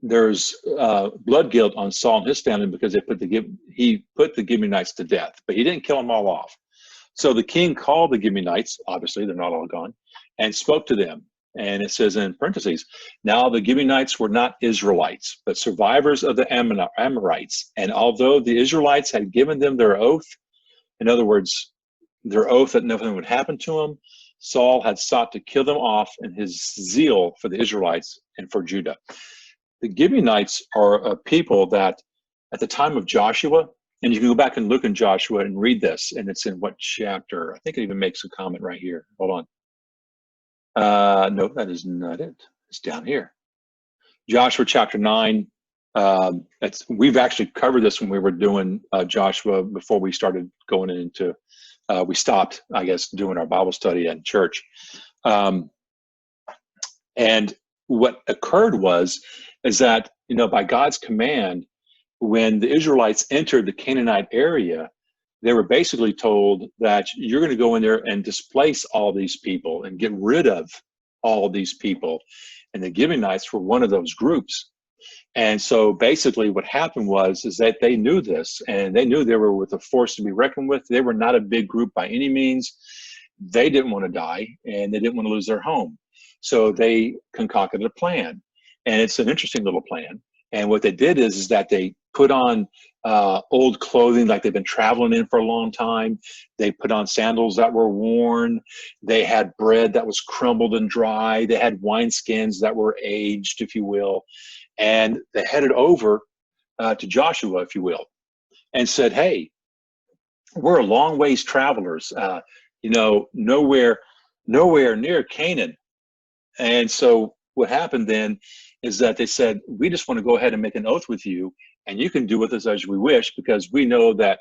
there's blood guilt on Saul and his family because he put the Gibeonites to death, but he didn't kill them all off. So the king called the Gibeonites, obviously they're not all gone, and spoke to them. And it says in parentheses, now the Gibeonites were not Israelites, but survivors of the Amorites. And although the Israelites had given them their oath, in other words, their oath that nothing would happen to them, Saul had sought to kill them off in his zeal for the Israelites and for Judah. The Gibeonites are a people that at the time of Joshua, and you can go back and look in Joshua and read this, and it's in what chapter? I think it even makes a comment right here. Hold on. No, that is not it. It's down here. Joshua chapter 9. We've actually covered this when we were doing Joshua before we started going into, we stopped, I guess, doing our Bible study at church. And what occurred is that, by God's command, when the Israelites entered the Canaanite area, they were basically told that you're going to go in there and displace all these people and get rid of all these people. And the Gibeonites were one of those groups. And so basically what happened is that they knew this, and they knew they were with a force to be reckoned with. They were not a big group by any means. they didn't want to die and they didn't want to lose their home. So they concocted a plan. And it's an interesting little plan. And what they did is that they put on old clothing like they've been traveling in for a long time. They put on sandals that were worn. They had bread that was crumbled and dry. They had wineskins that were aged, if you will. And they headed over to Joshua, if you will, and said, hey, we're a long ways travelers, nowhere near Canaan. And so what happened then is that they said, we just want to go ahead and make an oath with you, and you can do with us as we wish, because we know that,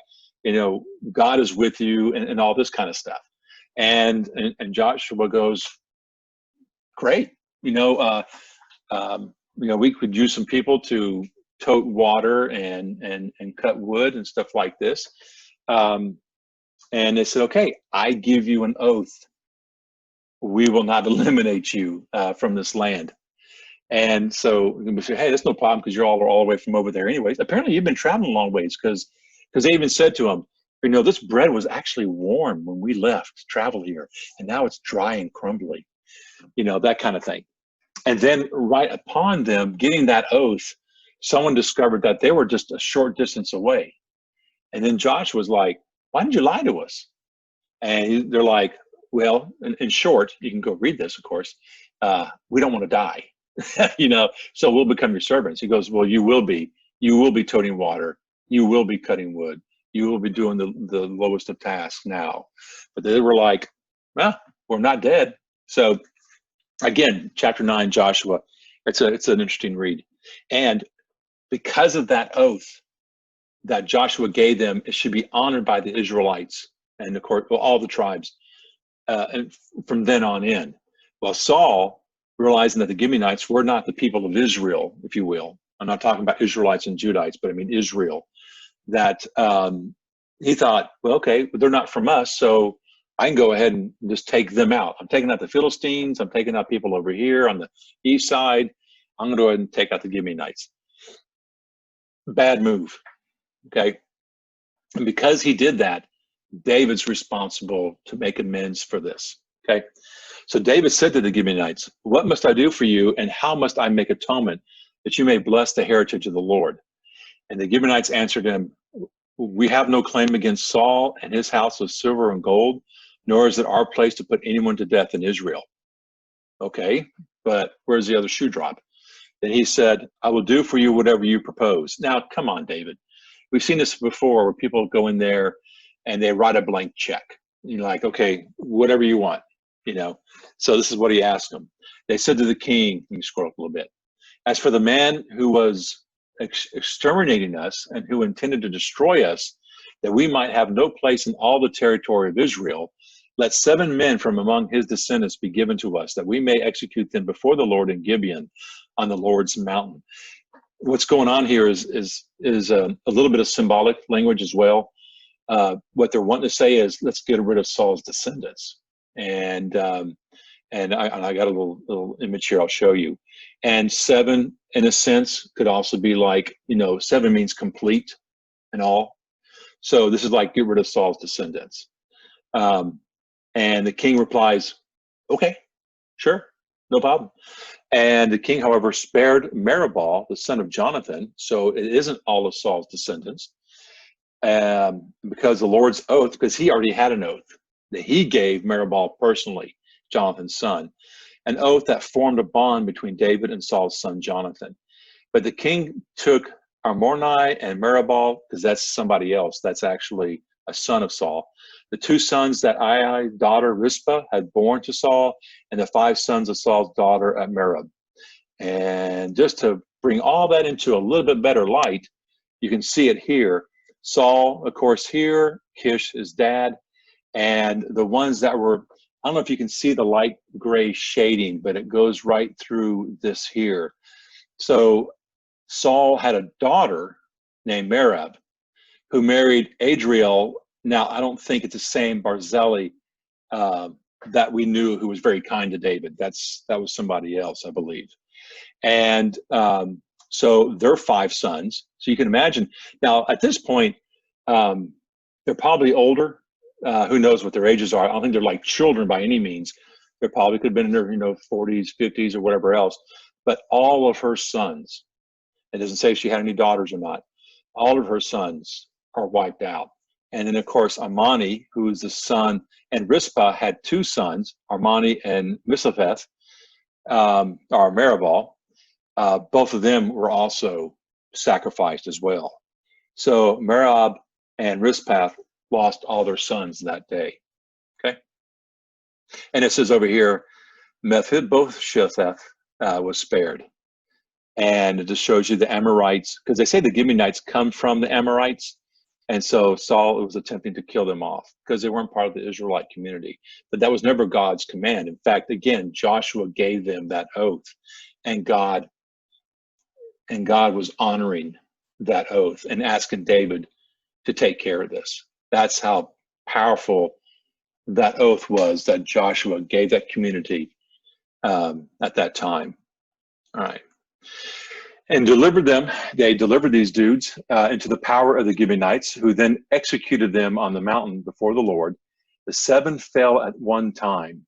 God is with you, and all this kind of stuff. And Joshua goes, great. We could use some people to tote water and cut wood and stuff like this. And they said, okay, I give you an oath. We will not eliminate you from this land. And so we say, hey, that's no problem, because you're all the way from over there anyways. Apparently you've been traveling a long ways, because they even said to him, this bread was actually warm when we left to travel here, and now it's dry and crumbly, that kind of thing. And then right upon them getting that oath, someone discovered that they were just a short distance away. And then Josh was like, why didn't you lie to us? And they're like, well, in short, you can go read this, of course, we don't want to die, so we'll become your servants. He goes, well, you will be toting water. You will be cutting wood. You will be doing the lowest of tasks now. But they were like, well, we're not dead. So again, chapter 9, Joshua, it's an interesting read. And because of that oath that Joshua gave them, it should be honored by the Israelites and of course, all the tribes, and from then on in. Well, Saul, realizing that the Gibeonites were not the people of Israel, if you will. I'm not talking about Israelites and Judites, but I mean Israel. That he thought, well, okay, but they're not from us, so I can go ahead and just take them out. I'm taking out the Philistines. I'm taking out people over here on the east side. I'm going to go ahead and take out the Gibeonites. Bad move, okay? And because he did that, David's responsible to make amends for this, okay? So David said to the Gibeonites, what must I do for you, and how must I make atonement that you may bless the heritage of the Lord? And the Gibeonites answered him, we have no claim against Saul and his house of silver and gold, nor is it our place to put anyone to death in Israel. Okay, but where's the other shoe drop? Then he said, I will do for you whatever you propose. Now, come on, David. We've seen this before where people go in there and they write a blank check. You're like, okay, whatever you want, So this is what he asked them. They said to the king, let me scroll up a little bit. As for the man who was exterminating us and who intended to destroy us, that we might have no place in all the territory of Israel, let 7 men from among his descendants be given to us, that we may execute them before the Lord in Gibeon on the Lord's mountain. What's going on here is a little bit of symbolic language as well. What they're wanting to say is, let's get rid of Saul's descendants. And I got a little image here I'll show you. And 7, in a sense, could also be like, 7 means complete and all. So this is like, get rid of Saul's descendants. And the king replies, okay, sure, no problem. And the king, however, spared Meribah, the son of Jonathan, so it isn't all of Saul's descendants, because the Lord's oath, because he already had an oath that he gave Meribah personally, Jonathan's son, an oath that formed a bond between David and Saul's son Jonathan. But the king took Armoni and Meribah, because that's somebody else. That's actually a son of Saul. The 2 sons that Ai's daughter Rizpah had born to Saul, and the 5 sons of Saul's daughter at Merib. And just to bring all that into a little bit better light, you can see it here. Saul, of course, here, Kish, his dad, and the ones that were, I don't know if you can see the light gray shading, but it goes right through this here. So Saul had a daughter named Merab who married Adriel. Now, I don't think it's the same Barzillai that we knew, who was very kind to David. That was somebody else, I believe. And so they're 5 sons. So you can imagine. Now, at this point, they're probably older. Who knows what their ages are? I don't think they're like children by any means. They probably could have been in their 40s, 50s, or whatever else. But all of her sons, it doesn't say if she had any daughters or not, all of her sons are wiped out. And then, of course, Amani, who is the son, and Rizpah had two sons, Armani and Mishapheth, or Maribal. Both of them were also sacrificed as well. So Merab and Rizpah lost all their sons that day. Okay. And it says over here, Mephibosheth was spared. And it just shows you the Amorites, because they say the Gibeonites come from the Amorites. And so Saul was attempting to kill them off because they weren't part of the Israelite community. But that was never God's command. In fact, again, Joshua gave them that oath, and God was honoring that oath and asking David to take care of this. That's how powerful that oath was that Joshua gave that community at that time. All right. And they delivered these dudes into the power of the Gibeonites, who then executed them on the mountain before the Lord. The 7 fell at one time,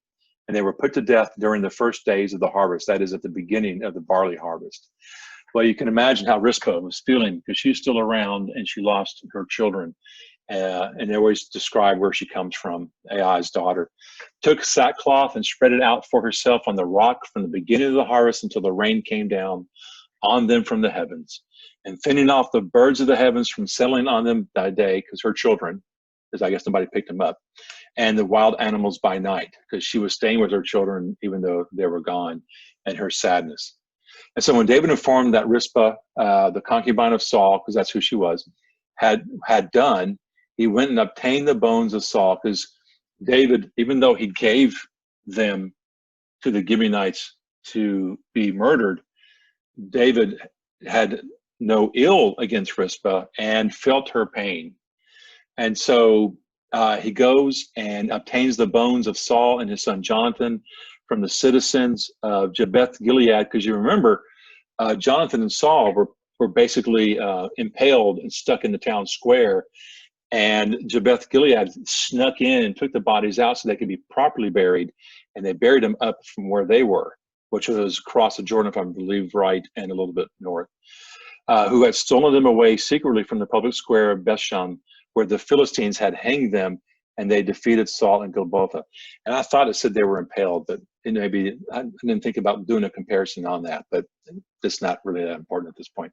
and they were put to death during the first days of the harvest, that is, at the beginning of the barley harvest. Well, you can imagine how Rizpah was feeling, because she's still around and she lost her children. And they always describe where she comes from, Ai's daughter. Took sackcloth and spread it out for herself on the rock from the beginning of the harvest until the rain came down on them from the heavens, and fending off the birds of the heavens from settling on them by day, because her children, because I guess nobody picked them up, and the wild animals by night, because she was staying with her children even though they were gone, and her sadness. And so when David informed that Rizpah, the concubine of Saul, because that's who she was, had done, he went and obtained the bones of Saul, because David, even though he gave them to the Gibeonites to be murdered, David had no ill against Rizpah and felt her pain. And so he goes and obtains the bones of Saul and his son Jonathan from the citizens of Jabesh Gilead, because you remember Jonathan and Saul were basically impaled and stuck in the town square, and Jabesh Gilead snuck in and took the bodies out so they could be properly buried, and they buried them up from where they were, which was across the Jordan, if I believe right, and a little bit north, who had stolen them away secretly from the public square of Bethshan, where the Philistines had hanged them, and they defeated Saul and Gilboa. And I thought it said they were impaled, but maybe I didn't think about doing a comparison on that, but it's not really that important at this point.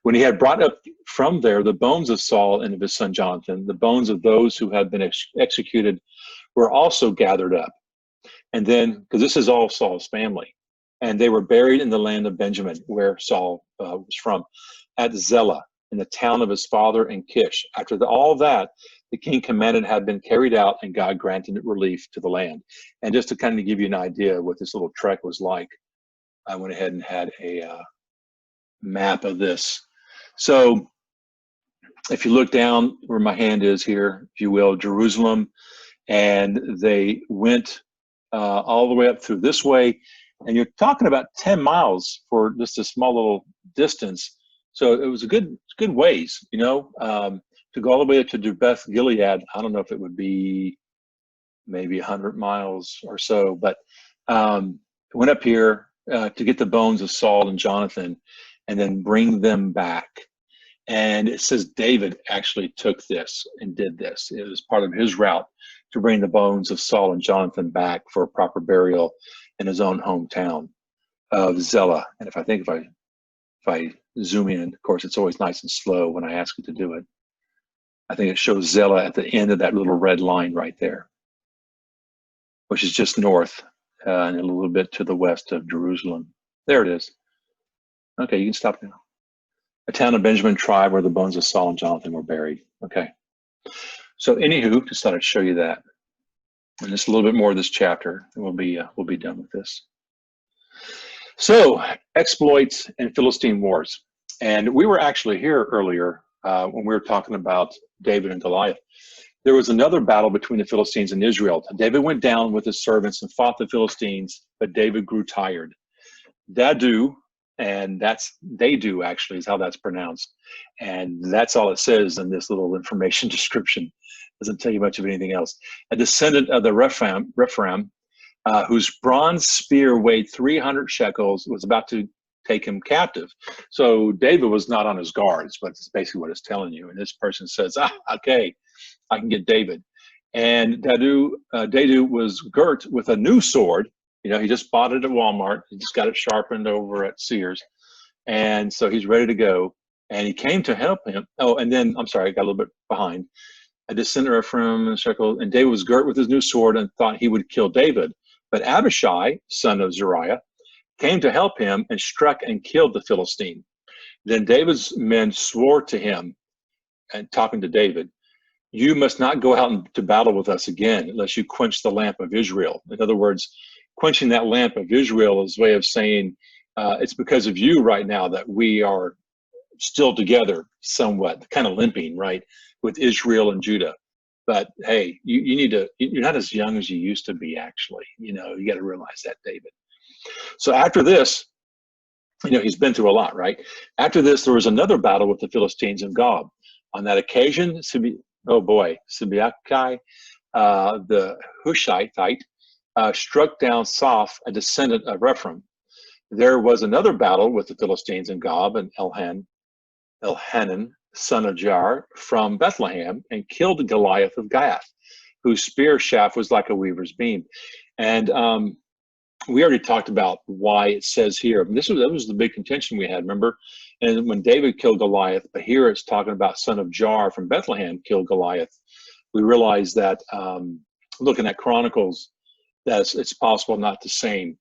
When he had brought up from there the bones of Saul and of his son Jonathan, the bones of those who had been executed were also gathered up. And then, because this is all Saul's family, and they were buried in the land of Benjamin, where Saul was from, at Zelah, in the town of his father in Kish. After all that, the king commanded had been carried out, and God granted relief to the land. And just to kind of give you an idea of what this little trek was like, I went ahead and had a map of this. So if you look down where my hand is here, if you will, Jerusalem, and they went all the way up through this way, and you're talking about 10 miles for just a small little distance. So it was a good ways, to go all the way up to Jabesh Gilead. I don't know if it would be maybe 100 miles or so, but went up here to get the bones of Saul and Jonathan, and then bring them back. And it says David actually took this and did this. It was part of his route to bring the bones of Saul and Jonathan back for a proper burial in his own hometown of Zelah. And if I zoom in, of course, it's always nice and slow when I ask you to do it. I think it shows Zelah at the end of that little red line right there, which is just north and a little bit to the west of Jerusalem. There it is. Okay, you can stop now. A town of Benjamin tribe where the bones of Saul and Jonathan were buried. Okay. So anywho, just thought I'd show you that. And just a little bit more of this chapter, and we'll be done with this. So, exploits and Philistine wars. And we were actually here earlier when we were talking about David and Goliath. There was another battle between the Philistines and Israel. David went down with his servants and fought the Philistines, but David grew tired. Dadu, and that's Dadu actually is how that's pronounced. And that's all it says in this little information description. Doesn't tell you much of anything else. A descendant of the Rephaim, whose bronze spear weighed 300 shekels, was about to take him captive. So David was not on his guards, but it's basically what it's telling you. And this person says, okay, I can get David. And Dadu was girt with a new sword. You know, he just bought it at Walmart. He just got it sharpened over at Sears. And so he's ready to go. And he came to help him. Oh, and then, I'm sorry, I got a little bit behind. A descendant of Ephraim and Shekel, and David was girt with his new sword and thought he would kill David. But Abishai, son of Zeruiah, came to help him and struck and killed the Philistine. Then David's men swore to him, and talking to David, you must not go out into battle with us again unless you quench the lamp of Israel. In other words, quenching that lamp of Israel is a way of saying, it's because of you right now that we are still together somewhat, kind of limping, right, with Israel and Judah. But hey, you need to, you're not as young as you used to be, actually. You know, you got to realize that, David. So after this, you know, he's been through a lot, right? After this, there was another battle with the Philistines in Gob. On that occasion, Sibekai, the Hushite, struck down Soph, a descendant of Ephraim. There was another battle with the Philistines in Gob, and Elhanan, son of Jair, from Bethlehem, and killed Goliath of Gath, whose spear shaft was like a weaver's beam. And we already talked about why it says here. That was the big contention we had, remember? And when David killed Goliath, but here it's talking about son of Jair from Bethlehem killed Goliath. We realize that looking at Chronicles, that it's possible not the same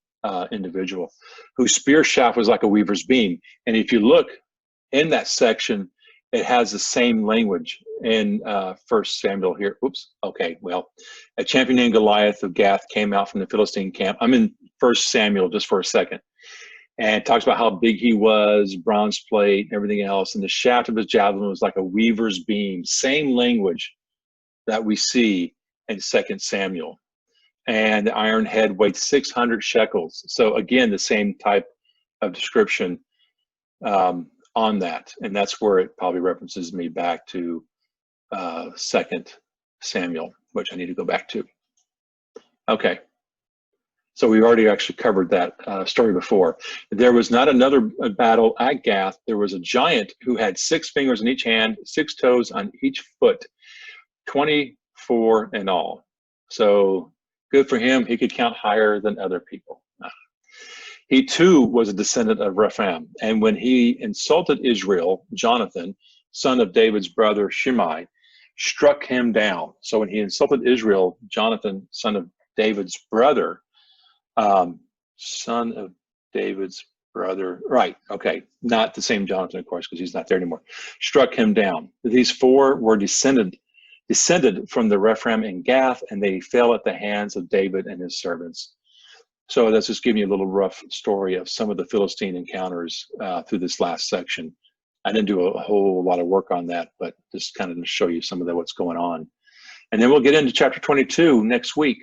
individual, whose spear shaft was like a weaver's beam. And if you look in that section, it has the same language in 1 Samuel here. Oops. Okay. Well, a champion named Goliath of Gath came out from the Philistine camp. I'm in 1 Samuel just for a second. And it talks about how big he was, bronze plate, everything else. And the shaft of his javelin was like a weaver's beam. Same language that we see in 2 Samuel. And the iron head weighed 600 shekels. So again, the same type of description on that. And that's where it probably references me back to 2 Samuel, which I need to go back to. Okay. So we already actually covered that story before. There was not another battle at Gath. There was a giant who had 6 fingers in each hand, 6 toes on each foot, 24 in all. So good for him. He could count higher than other people. He too was a descendant of Rephaim. And when he insulted Israel, Jonathan, son of David's brother Shimei, struck him down. So when he insulted Israel, Jonathan, son of David's brother, son of David's brother, right, okay, not the same Jonathan, of course, because he's not there anymore, struck him down. These 4 were descended from the Rephaim in Gath, and they fell at the hands of David and his servants. So that's just giving you a little rough story of some of the Philistine encounters through this last section. I didn't do a whole lot of work on that, but just kind of to show you some of what's going on. And then we'll get into chapter 22 next week.